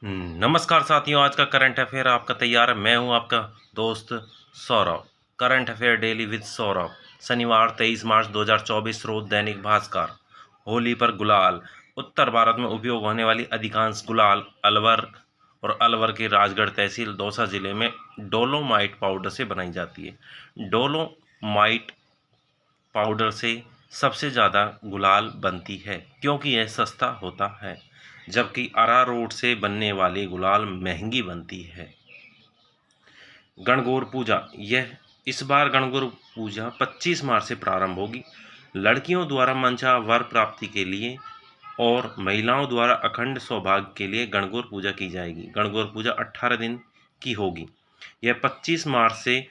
नमस्कार साथियों, आज का करंट अफेयर आपका तैयार है। मैं हूं आपका दोस्त Saurabh. Current affair daily with Saurabh. शनिवार 23 मार्च 2024 रोज दैनिक भास्कर। होली पर गुलाल। उत्तर भारत में उपयोग होने वाली अधिकांश गुलाल अलवर और अलवर के राजगढ़ तहसील दौसा जिले में डोलोमाइट पाउडर से बनाई जाती है। डोलोमाइट पाउडर से सबसे ज़्यादा गुलाल बनती है क्योंकि यह सस्ता होता है, जबकि अरारोट से बनने वाली गुलाल महंगी बनती है। गणगौर पूजा। इस बार गणगौर पूजा 25 मार्च से प्रारंभ होगी। लड़कियों द्वारा मंशा वर प्राप्ति के लिए और महिलाओं द्वारा अखंड सौभाग्य के लिए गणगौर पूजा की जाएगी। गणगौर पूजा 18 दिन की होगी। यह 25 मार्च से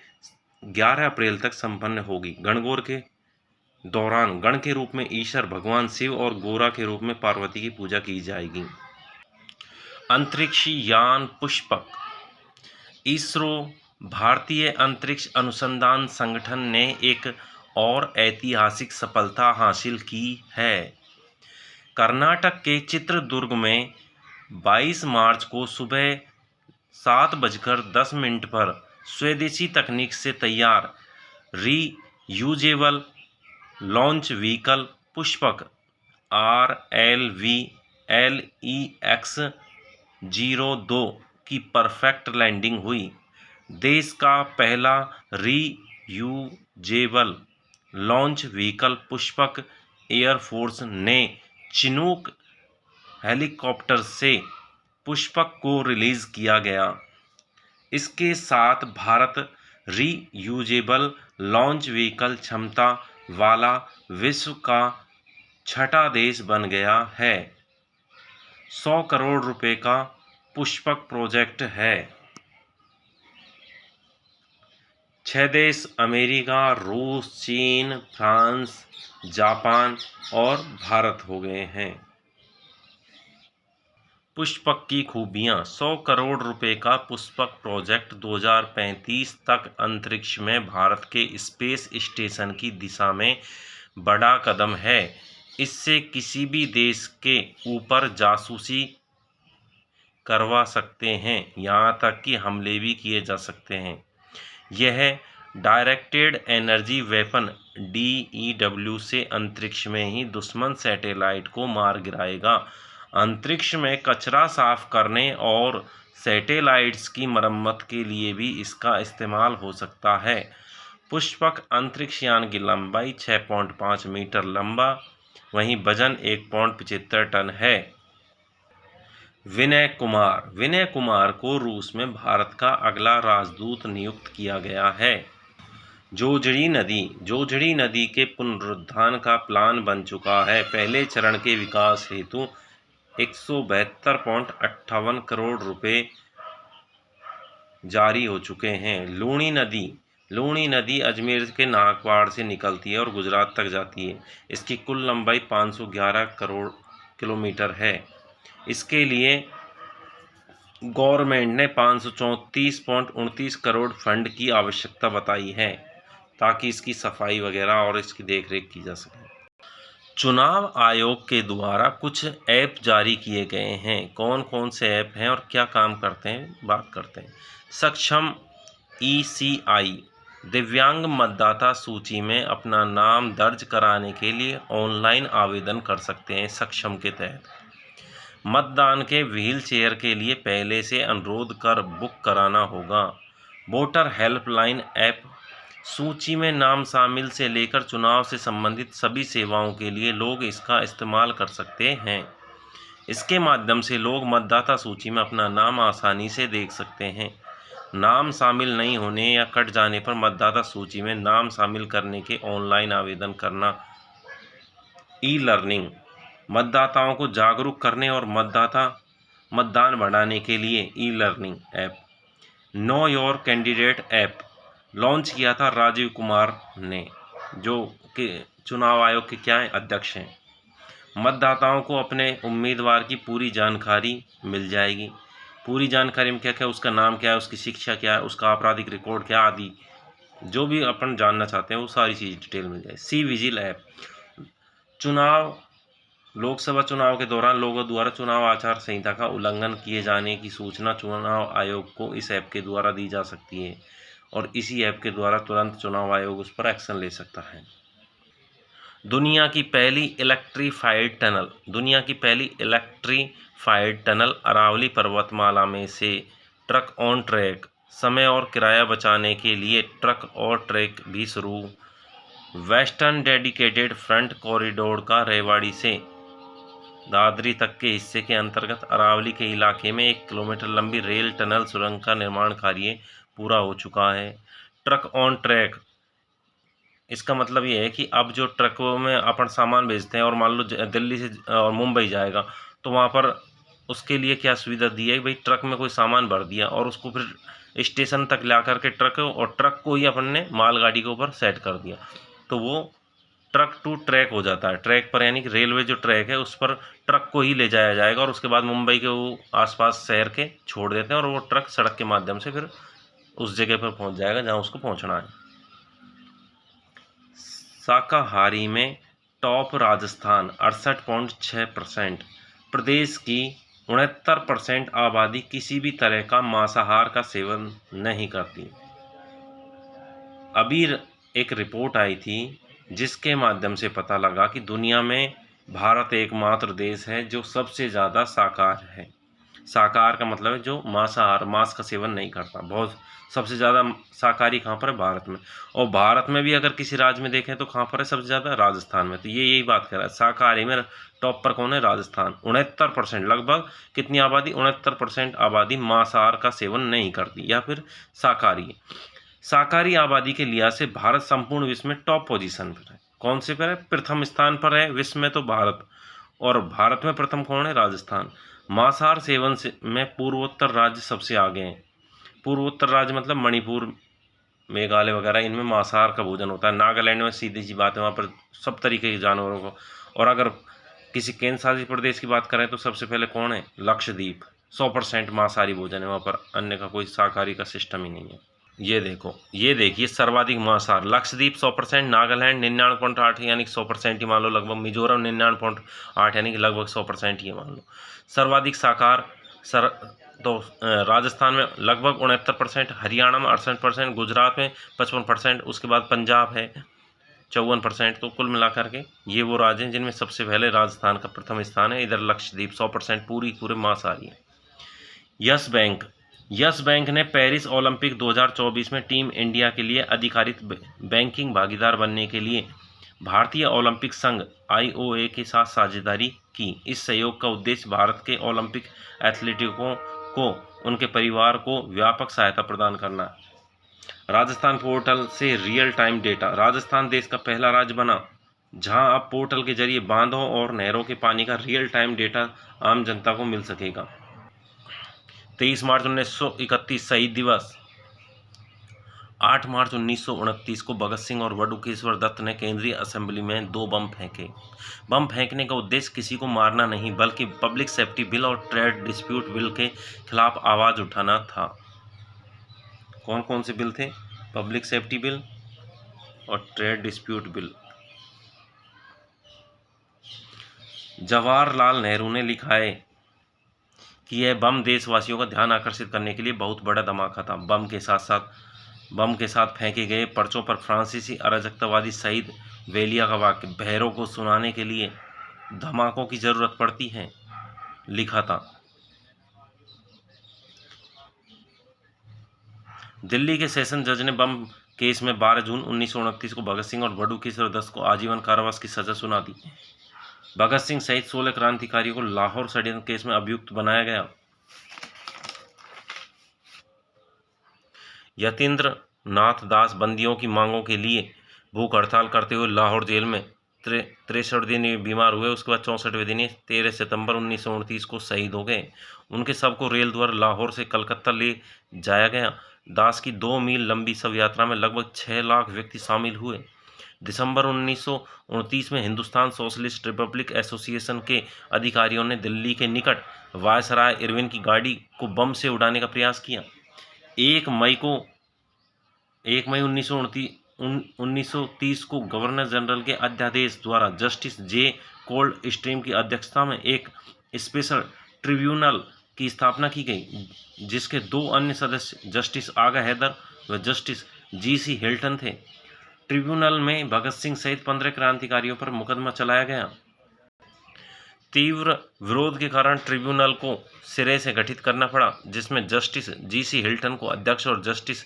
11 अप्रैल तक संपन्न होगी। गणगौर के दौरान गण के रूप में ईश्वर भगवान शिव और गोरा के रूप में पार्वती की पूजा की जाएगी। अंतरिक्ष यान पुष्पक। इसरो भारतीय अंतरिक्ष अनुसंधान संगठन ने एक और ऐतिहासिक सफलता हासिल की है। कर्नाटक के चित्रदुर्ग में 22 मार्च को सुबह 7:10 पर स्वदेशी तकनीक से तैयार reusable launch vehicle Pushpak RLV-LEX-02 की परफेक्ट लैंडिंग हुई। देश का पहला reusable launch vehicle Pushpak air force ने चिनूक हेलीकॉप्टर से पुष्पक को रिलीज किया गया। इसके साथ भारत रीयूजेबल लॉन्च व्हीकल क्षमता वाला विश्व का छठा देश बन गया है। 100 करोड़ रुपए का पुष्पक प्रोजेक्ट है। 6 देश अमेरिका, रूस, चीन, फ्रांस, जापान और भारत हो गए हैं। पुष्पक की खूबियां। 100 करोड़ रुपए का पुष्पक प्रोजेक्ट 2035 तक अंतरिक्ष में भारत के स्पेस स्टेशन की दिशा में बड़ा कदम है। इससे किसी भी देश के ऊपर जासूसी करवा सकते हैं, यहाँ तक कि हमले भी किए जा सकते हैं। यह डायरेक्टेड एनर्जी वेपन DEW से अंतरिक्ष में ही दुश्मन सैटेलाइट को मार गिराएगा। अंतरिक्ष में कचरा साफ करने और सैटेलाइट्स की मरम्मत के लिए भी इसका इस्तेमाल हो सकता है। पुष्पक अंतरिक्ष यान की लंबाई 6.5 मीटर लंबा, वहीं वजन 1.75 टन है। विनय कुमार को रूस में भारत का अगला राजदूत नियुक्त किया गया है। जोजड़ी नदी के पुनरुद्धार का प्लान बन चुका है। पहले चरण के विकास हेतु 172.58 करोड़ रुपए जारी हो चुके हैं। लूणी नदी अजमेर के नागपाड़ से निकलती है और गुजरात तक जाती है। इसकी कुल लंबाई 511 किलोमीटर है। इसके लिए गवर्नमेंट ने 534.29 करोड़ फंड की आवश्यकता बताई है, ताकि इसकी सफाई वगैरह और इसकी देखरेख की जा सके। चुनाव आयोग के द्वारा कुछ ऐप जारी किए गए हैं। कौन कौन से ऐप हैं और क्या काम करते हैं, बात करते हैं। सक्षम ECI दिव्यांग मतदाता सूची में अपना नाम दर्ज कराने के लिए ऑनलाइन आवेदन कर सकते हैं। सक्षम के तहत मतदान के व्हील चेयर के लिए पहले से अनुरोध कर बुक कराना होगा। वोटर हेल्पलाइन ऐप सूची में नाम शामिल से लेकर चुनाव से संबंधित सभी सेवाओं के लिए लोग इसका इस्तेमाल कर सकते हैं। इसके माध्यम से लोग मतदाता सूची में अपना नाम आसानी से देख सकते हैं। नाम शामिल नहीं होने या कट जाने पर मतदाता सूची में नाम शामिल करने के ऑनलाइन आवेदन करना। ई-लर्निंग मतदाताओं को जागरूक करने और मतदान बढ़ाने के लिए e-learning app. Know your candidate app launch किया था राजीव कुमार ने, जो कि चुनाव आयोग के क्या अध्यक्ष हैं। मतदाताओं को अपने उम्मीदवार की पूरी जानकारी मिल जाएगी। पूरी जानकारी में क्या क्या, उसका नाम क्या है, उसकी शिक्षा क्या है, उसका आपराधिक रिकॉर्ड क्या आदि, जो भी अपन जानना चाहते हैं वो सारी चीज़ डिटेल मिल जाए। सी विजिल ऐप चुनाव लोकसभा चुनाव के दौरान लोगों द्वारा चुनाव आचार संहिता का उल्लंघन किए जाने की सूचना चुनाव आयोग को इस ऐप के द्वारा दी जा सकती है और इसी ऐप के द्वारा तुरंत चुनाव आयोग उस पर एक्शन ले सकता है। दुनिया की पहली इलेक्ट्रीफाइड टनल अरावली पर्वतमाला में से ट्रक ऑन ट्रैक। समय और किराया बचाने के लिए ट्रक और ट्रैक भी शुरू। वेस्टर्न डेडिकेटेड फ्रंट कॉरिडोर का रेवाड़ी से दादरी तक के हिस्से के अंतर्गत अरावली के इलाके में 1 किलोमीटर लंबी रेल टनल सुरंग का निर्माण कार्य पूरा हो चुका है। ट्रक ऑन ट्रैक, इसका मतलब ये है कि अब जो ट्रकों में अपन सामान भेजते हैं और मान लो दिल्ली से और मुंबई जाएगा, तो वहाँ पर उसके लिए क्या सुविधा दी है भाई, ट्रक में कोई सामान भर दिया और उसको फिर स्टेशन तक ला करके ट्रक को ही अपन ने मालगाड़ी के ऊपर सेट कर दिया, तो वो ट्रक टू ट्रैक हो जाता है। ट्रैक पर यानी कि रेलवे जो ट्रैक है उस पर ट्रक को ही ले जाया जाएगा और उसके बाद मुंबई के वो आसपास शहर के छोड़ देते हैं और वो ट्रक सड़क के माध्यम से फिर उस जगह पर पहुंच जाएगा जहां उसको पहुंचना है। शाकाहारी में टॉप राजस्थान 68.6%। प्रदेश की 69% आबादी किसी भी तरह का मांसाहार का सेवन नहीं करती। अभी एक रिपोर्ट आई थी जिसके माध्यम से पता लगा कि दुनिया में भारत एकमात्र देश है जो सबसे ज़्यादा शाकाहार है। शाकाहार का मतलब है जो मांस का सेवन नहीं करता। बहुत सबसे ज़्यादा शाकाहारी कहाँ पर है? भारत में। और भारत में भी अगर किसी राज्य में देखें तो कहाँ पर है सबसे ज़्यादा? राजस्थान में। तो ये यही बात कर रहा है, शाकाहारी में टॉप पर कौन है? राजस्थान। 69%, लगभग कितनी आबादी? 69% आबादी मांसाहार का सेवन नहीं करती या फिर शाकाहारी है। शाकाहारी आबादी के लिहाज से भारत संपूर्ण विश्व में टॉप पोजीशन पर है। कौन से पर है? प्रथम स्थान पर है विश्व में तो भारत, और भारत में प्रथम कौन है? राजस्थान। मांसाहार सेवन से में पूर्वोत्तर राज्य सबसे आगे हैं। पूर्वोत्तर राज्य मतलब मणिपुर, मेघालय वगैरह, इनमें मांसाहार का भोजन होता है। नागालैंड में सीधी सी बात है, वहाँ पर सब तरीके के जानवरों को। और अगर किसी केंद्र शासित प्रदेश की बात करें तो सबसे पहले कौन है? लक्षद्वीप। 100% मांसाहारी भोजन है वहाँ पर, अन्य का कोई शाकाहारी का सिस्टम ही नहीं है। ये देखो, ये देखिए सर्वाधिक मांसाहार लक्षद्वीप 100%, नागालैंड 99.8 यानी कि 100% ही मान लो लगभग, मिजोरम 99.8 यानी कि लगभग 100% ही मान लो। सर्वाधिक शाकाहार राजस्थान में लगभग 69%, हरियाणा में 68%, गुजरात में 55%, उसके बाद पंजाब है 54%। तो कुल मिलाकर के ये वो राज्य हैं जिनमें सबसे पहले राजस्थान का प्रथम स्थान है। इधर लक्षद्वीप 100% पूरे मांसाहारी है। यस बैंक ने पेरिस ओलंपिक 2024 में टीम इंडिया के लिए अधिकारित बैंकिंग भागीदार बनने के लिए भारतीय ओलंपिक संघ IOA के साथ साझेदारी की। इस सहयोग का उद्देश्य भारत के ओलंपिक एथलीटों को उनके परिवार को व्यापक सहायता प्रदान करना है। राजस्थान पोर्टल से रियल टाइम डेटा। राजस्थान देश का पहला राज्य बना जहां अब पोर्टल के जरिए बांधों और नहरों के पानी का रियल टाइम डेटा आम जनता को मिल सकेगा। 23 मार्च 1931 शहीद दिवस। 8 मार्च 1929 को भगत सिंह और बटुकेश्वर दत्त ने केंद्रीय असेंबली में 2 बम फेंके। बम फेंकने का उद्देश्य किसी को मारना नहीं बल्कि पब्लिक सेफ्टी बिल और ट्रेड डिस्प्यूट बिल के खिलाफ आवाज़ उठाना था। कौन कौन से बिल थे? पब्लिक सेफ्टी बिल और trade dispute bill. Jawaharlal Nehru ने लिखा है कि यह बम देशवासियों का ध्यान आकर्षित करने के लिए बहुत बड़ा धमाका था। बम के साथ फेंके गए पर्चों पर फ्रांसीसी अराजकतावादी शहीद वेलिया का वाक्य बहरों को सुनाने के लिए धमाकों की जरूरत पड़ती है लिखा था। दिल्ली के सेशन जज ने बम केस में 12 जून 1929 को भगत सिंह और बटुकेश्वर दत्त को आजीवन कारावास की सजा सुना दी। भगत सिंह सहित 16 क्रांतिकारियों को लाहौर षड्यंत्र केस में अभियुक्त बनाया गया। यतीन्द्र नाथ दास बंदियों की मांगों के लिए भूख हड़ताल करते हुए लाहौर जेल में 63 दिन बीमार हुए। उसके बाद 64वें दिन 13 सितंबर 1929 को शहीद हो गए। उनके शव को रेल द्वारा लाहौर से कलकत्ता ले जाया गया। दास की 2 मील लंबी शव यात्रा में लगभग 6 लाख व्यक्ति शामिल हुए। दिसंबर 1929 में हिंदुस्तान सोशलिस्ट रिपब्लिक एसोसिएशन के अधिकारियों ने दिल्ली के निकट वायसराय इरविन की गाड़ी को बम से उड़ाने का प्रयास किया। 1 मई 1930 को गवर्नर जनरल के अध्यादेश द्वारा जस्टिस J. कोल्ड स्ट्रीम की अध्यक्षता में एक स्पेशल ट्रिब्यूनल की स्थापना की गई, जिसके 2 अन्य सदस्य जस्टिस आगा हैदर व जस्टिस जी.सी. हिल्टन थे। ट्रिब्यूनल में भगत सिंह सहित 15 क्रांतिकारियों पर मुकदमा चलाया गया। तीव्र विरोध के कारण ट्रिब्यूनल को सिरे से गठित करना पड़ा, जिसमें जस्टिस जी.सी. हिल्टन को अध्यक्ष और जस्टिस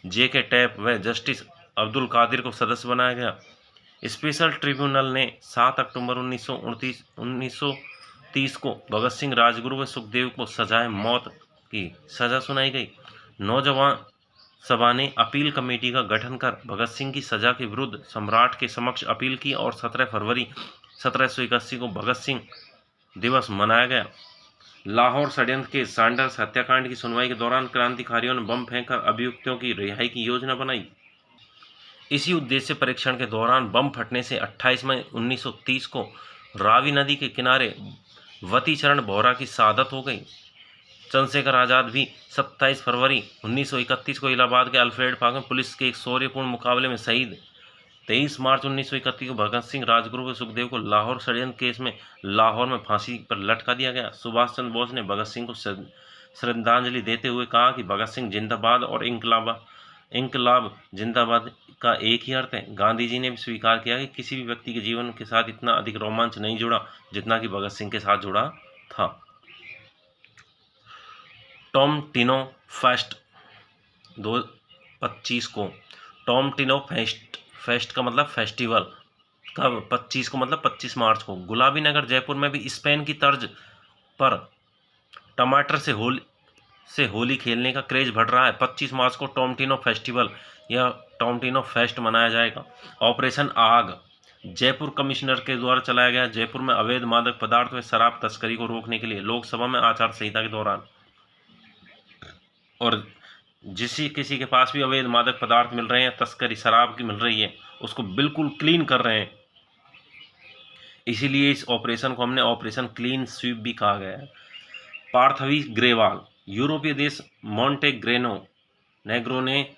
जे.के. टैप व जस्टिस अब्दुल कादिर को सदस्य बनाया गया। स्पेशल ट्रिब्यूनल ने 7 अक्टूबर 1930 को भगत सिंह, राजगुरु व सुखदेव को सजाए मौत की सजा सुनाई गई। नौजवान सभा ने अपील कमेटी का गठन कर भगत सिंह की सजा के विरुद्ध सम्राट के समक्ष अपील की और 17 फरवरी 1781 को भगत सिंह दिवस मनाया गया। लाहौर षड्यंत्र के सैंडर्स हत्याकांड की सुनवाई के दौरान क्रांतिकारियों ने बम फेंककर अभियुक्तों की रिहाई की योजना बनाई। इसी उद्देश्य परीक्षण के दौरान बम फटने से 28 मई 1930 को रावी नदी के किनारे वतीचरण बोहरा की शहादत हो गई। चंद्रशेखर आज़ाद भी 27 फरवरी 1931 को इलाहाबाद के अल्फ्रेड पार्क में पुलिस के एक शौर्यपूर्ण मुकाबले में शहीद। 23 मार्च 1931 को भगत सिंह, राजगुरु व सुखदेव को लाहौर षड्यंत्र केस में लाहौर में फांसी पर लटका दिया गया। सुभाष चंद्र बोस ने भगत सिंह को श्रद्धांजलि देते हुए कहा कि भगत सिंह जिंदाबाद और इंकलाब जिंदाबाद का एक ही अर्थ है। गांधी जी ने भी स्वीकार किया कि किसी भी व्यक्ति के जीवन के साथ इतना अधिक रोमांच नहीं जुड़ा जितना कि भगत सिंह के साथ जुड़ा था। टॉम टिनो फेस्ट 2025 को टॉम टिनो फेस्ट का मतलब फेस्टिवल कब 25 को मतलब 25 मार्च को गुलाबी नगर जयपुर में भी स्पेन की तर्ज पर टमाटर से होली खेलने का क्रेज बढ़ रहा है। 25 मार्च को टॉम टिनो फेस्टिवल या टॉम टिनो फेस्ट मनाया जाएगा। ऑपरेशन आग जयपुर कमिश्नर के द्वारा चलाया गया। जयपुर में अवैध मादक पदार्थ व शराब तस्करी को रोकने के लिए लोकसभा में आचार संहिता के दौरान और किसी के पास भी अवैध मादक पदार्थ मिल रहे हैं, तस्करी शराब की मिल रही है, उसको बिल्कुल क्लीन कर रहे हैं। इसीलिए इस ऑपरेशन को हमने ऑपरेशन क्लीन स्वीप भी कहा गया है। पार्थवी ग्रेवाल यूरोपीय देश नेग्रो ने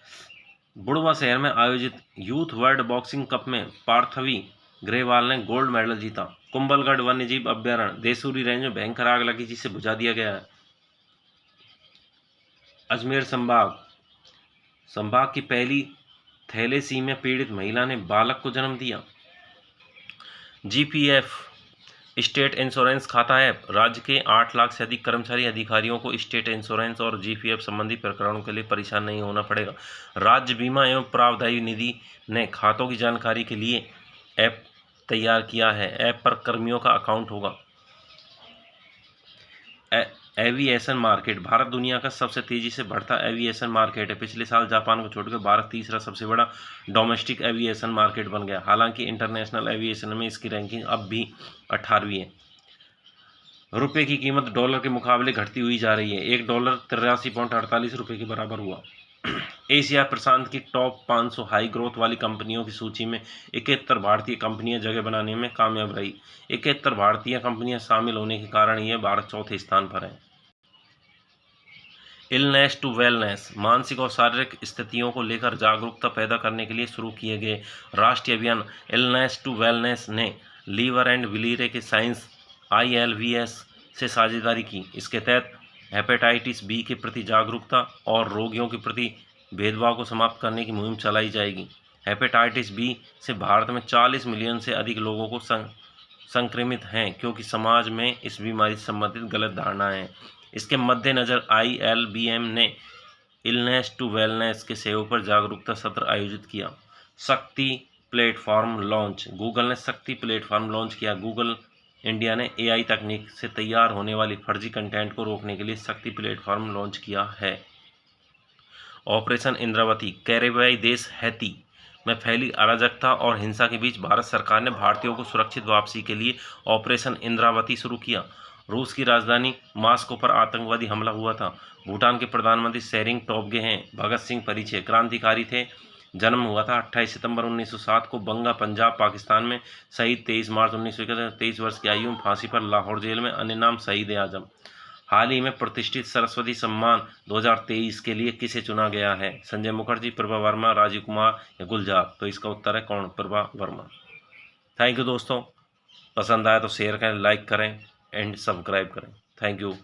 बुड़वा शहर में आयोजित यूथ वर्ल्ड बॉक्सिंग कप में पार्थवी ग्रेवाल ने गोल्ड मेडल जीता। कुंभलगढ़ वन्यजीव अभ्यारण्य देसूरी रेंज में भयंकर आग लगी, जिसे बुझा दिया गया है। अजमेर संभाग की पहली थैलेसीमिया पीड़ित महिला ने बालक को जन्म दिया। जीपीएफ स्टेट इंश्योरेंस खाता ऐप राज्य के 8 लाख से अधिक कर्मचारी अधिकारियों को स्टेट इंश्योरेंस और जीपीएफ संबंधी प्रकरणों के लिए परेशान नहीं होना पड़ेगा। राज्य बीमा एवं प्रावधायी निधि ने खातों की जानकारी के लिए ऐप तैयार किया है। ऐप पर कर्मियों का अकाउंट होगा। एविएशन मार्केट भारत दुनिया का सबसे तेजी से बढ़ता एविएशन मार्केट है। पिछले साल जापान को छोड़कर भारत तीसरा सबसे बड़ा डोमेस्टिक एविएशन मार्केट बन गया। हालांकि इंटरनेशनल एविएशन में इसकी रैंकिंग अब भी 18वीं है। रुपए की कीमत डॉलर के मुकाबले घटती हुई जा रही है। $1 83.48 रुपये के बराबर हुआ। एशिया प्रशांत की टॉप 500 हाई ग्रोथ वाली कंपनियों की सूची में 71 भारतीय कंपनियां जगह बनाने में कामयाब रही। 71 भारतीय कंपनियां शामिल होने के कारण यह भारत चौथे स्थान पर है। इलनेस टू वेलनेस मानसिक और शारीरिक स्थितियों को लेकर जागरूकता पैदा करने के लिए शुरू किए गए राष्ट्रीय अभियान इलनेस टू वेलनेस ने लीवर एंड विलीरे के साइंस ILVS से साझेदारी की। इसके तहत हेपेटाइटिस बी के प्रति जागरूकता और रोगियों के प्रति भेदभाव को समाप्त करने की मुहिम चलाई जाएगी। हेपेटाइटिस बी से भारत में 40 मिलियन से अधिक लोगों को संक्रमित हैं, क्योंकि समाज में इस बीमारी से संबंधित गलत धारणाएं हैं। इसके मद्देनज़र ILBM ने इलनेस टू वेलनेस के सहयोग पर जागरूकता सत्र आयोजित किया। शक्ति प्लेटफॉर्म लॉन्च गूगल ने शक्ति प्लेटफॉर्म लॉन्च किया। गूगल इंडिया ने AI तकनीक से तैयार होने वाली फर्जी कंटेंट को रोकने के लिए शक्ति प्लेटफॉर्म लॉन्च किया है। ऑपरेशन इंद्रावती कैरेबियाई देश हैती में फैली अराजकता और हिंसा के बीच भारत सरकार ने भारतीयों को सुरक्षित वापसी के लिए ऑपरेशन इंद्रावती शुरू किया। रूस की राजधानी मॉस्को पर आतंकवादी हमला हुआ था। भूटान के प्रधानमंत्री शेरिंग टोब्गे हैं। भगत सिंह परिचय क्रांतिकारी थे। जन्म हुआ था 28 सितंबर 1907 को बंगा पंजाब पाकिस्तान में। शहीद 23 मार्च 1971 23 वर्ष की आयु में फांसी पर लाहौर जेल में। अन्य नाम शहीद आजम। हाल ही में प्रतिष्ठित सरस्वती सम्मान 2023 के लिए किसे चुना गया है? संजय मुखर्जी, प्रभा वर्मा, राजीव कुमार या गुलजार? तो इसका उत्तर है कौन? प्रभा वर्मा। थैंक यू दोस्तों। पसंद आए तो शेयर करें, लाइक करें एंड सब्सक्राइब करें। Thank you.